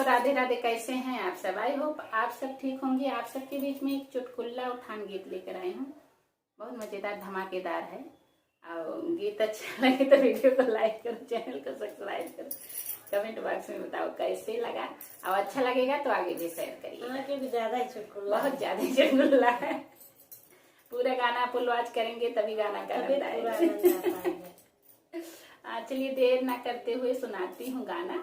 तो राधे राधे। कैसे हैं आप सब? आई होप आप सब ठीक होंगे। आप सबके बीच में एक चुटकुला उठान गीत लेकर आई हूँ। बहुत मजेदार धमाकेदार है। और गीत अच्छा लगे तो वीडियो को लाइक करो, चैनल को सब्सक्राइब करो, कमेंट बॉक्स में बताओ कैसे लगा। और अच्छा लगेगा तो आगे भी शेयर करिए। क्योंकि ज्यादा ही चुटकुला, बहुत ज्यादा ही चुटकुला है। पूरा गाना फुल वॉच करेंगे तभी गाना का आनंद आएगा। चलिए देर ना करते हुए सुनाती हूँ गाना।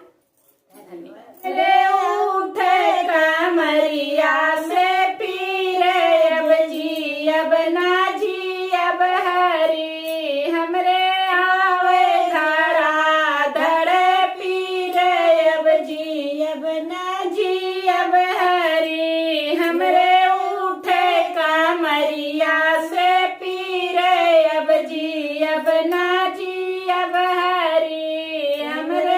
धन्यवाद। रे उठे कमरिया से पीरे, अब जी अब ना जी अब हरी, हमरे आवे धड़ा धड़े पीरे, अब जी अब ना जी अब हरी, हमरे उठे कमरिया से पीरे, अब जी अब ना जी अब हरी, हमरे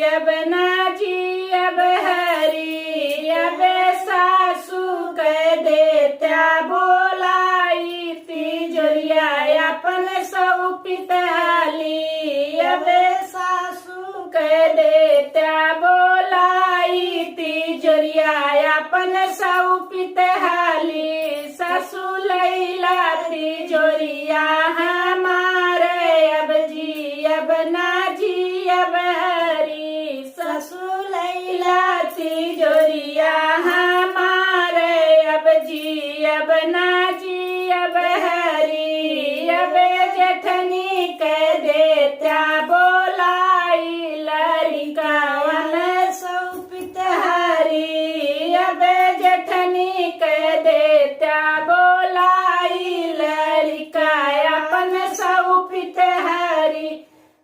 अब ना जी अब हरी। अब सासू कह देत्या बोलाई, तिजोरिया अपन सौंपित हाली। अब सासू कह देत्या बोलाई, तिजोरिया अपन सौंपित हाली। सासू लैला तिजोरिया हमारे, अब जी अब ना जी अब हरी, सासू लैला तिजोरिया हमारे, अब जी अब ना जी अब हरी। अब जेठनी कह देत्या बोलाई, लड़िकावन सौंपित हरी। अब जेठनी कह देत्या बोलाई, लड़िका अपन सौंपित हरी।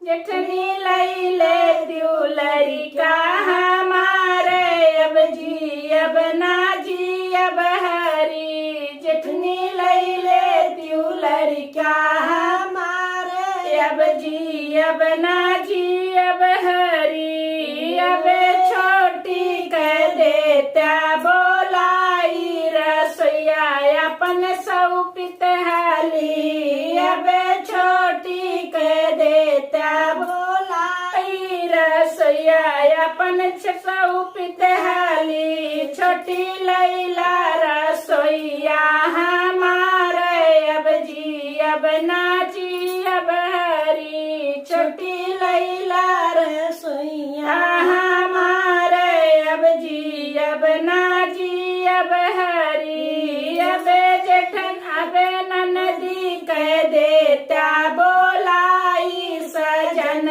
जेठनी लैले त्यू लड़िका हमारे, अब जी अब ना जी अब हरी। जेठनी लैले त्यू लड़िका हमारे, अब जी अब ना जी अब हरी। अब छोटी कह देत्या बोलाई, रसोईया अपन सौंपित हाली। अब छोटी कह देत्या बोलाई, रसोईया अपन सौंपित हाली। छोटी लैला रसोईया हमारे, अब जी अब ना जी अब हरी। छोटी लैला रसोईया हमारे, अब जी अब ना जी अब हरी। अब जेठन अब ननदी कह देत्या बोलाई, सजन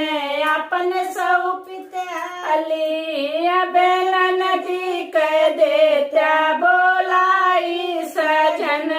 अपन सौंपित हाली। अब ननदी कह देत्या बोलाई, सजन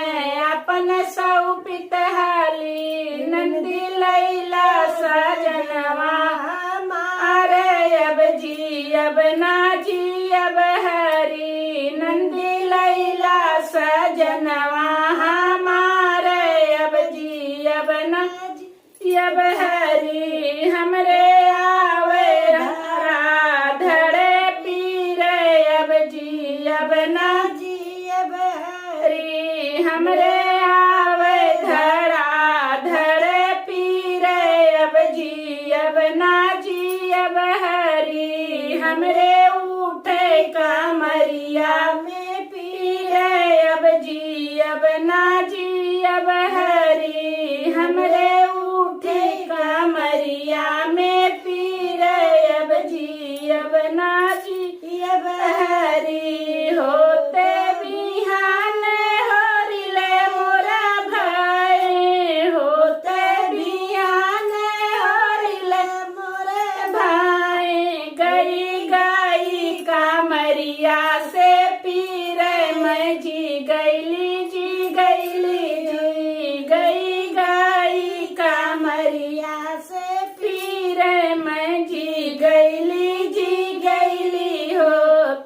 अपन सौंपित हाली। नंदी लैला सजनवा हमारे, अब जी अब ना जी अब हरी। नंदी लैला सजनवा हमारे, अब जी अब ना जी अब हरी। हमरे आवे धरा धड़े पीरे, अब जी अब ना जी अब हरी। हमरे आवे धरा धड़े पीरे, अब जी अब ना जी अब हरी। हमरे उठे कमरिया में पीरे, अब जी अब ना जी अब हरी। हमरे उठे कमरिया में पीरे, अब जी अब ना जी अब हरी। होते बिहान होरिले मोरा भाई, होते बिहान होरिले मोरे भाई। गई गई कमरिया से पीरे, मैं जी गईली जी गईली जी। गई गई कमरिया से पीरे, मैं जी गईली जी गईली हो।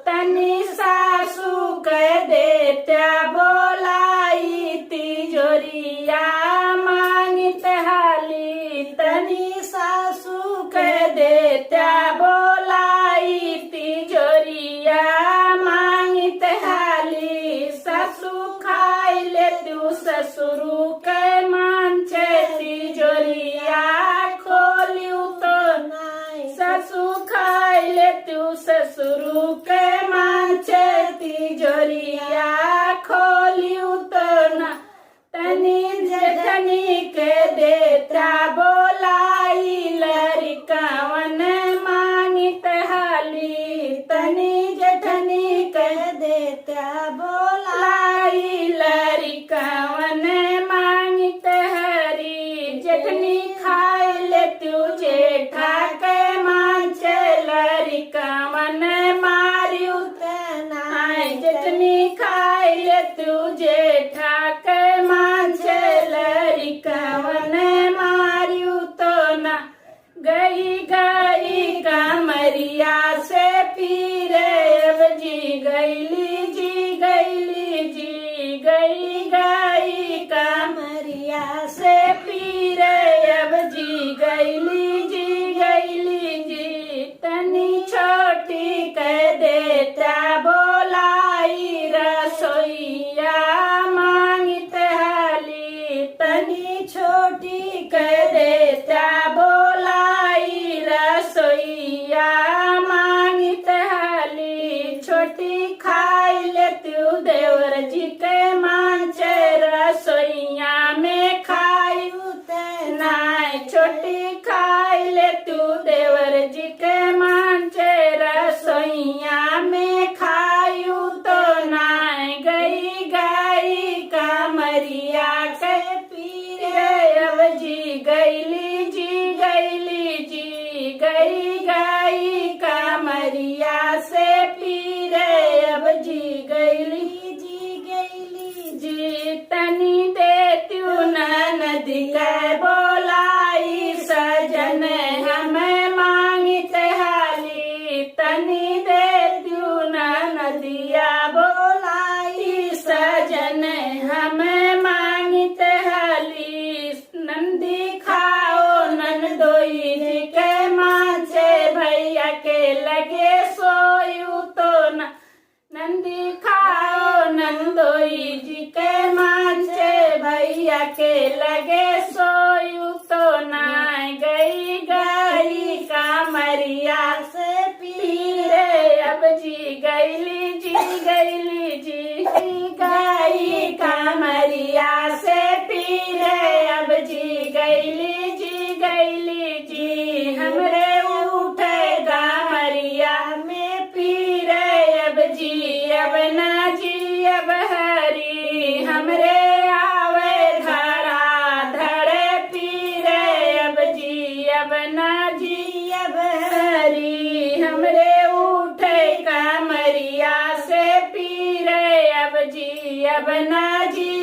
तनी सासू कह देत्या बोलाई, तिजोरिया मांगित हाली। तनी सासू कह देत्या बोलाई, तिजोरिया मांगित हाली। सासू खाई ले तू ससुरु के मान छे, तिजोरिया खोल गई गई कमरिया से पीरे अब जी गईली जी गईली जी गई गई कमरिया से पीरे अब जी गईली जी तनी छोटी कह देता बोलाई रसोईया मांगित हाली तनी छोटी कह देता बोलाई रसोईया मांगित हाली छोटी खाई ले तू देवर जी के मांच रसोईया में खाई नाय छोटी खाई ले तू देवर जी के मांच रसोईया में खायू तो नाय गई गई कमरिया के पीरे अब जी गईली जी गई गई कमरिया से पीरे अब जी गईली जी तनी देत्यू नदी के बोलाई सजन हमें मांगित हाली तनी देत्यू नदिया बोलाई सजन हमें मांगित हाली नंदी खाओ नंदोई जी के माचे भैया के लगे सोयू तो नंदी खाओ नंदोई जी के माचे भैया के लगे सोयू तो नाय गई गई कमरिया से पीरे अब जी गईली जी गई कमरिया से पीरे अब जी गईली जी हमरे उठे गामरिया में पीरे अब जी अब ना जी अब हरी हमरे आवे धरा धड़े पीरे अब जी अब ना जी अब हरी हमरे उठे कमरिया से पीरे अब जी अब ना जी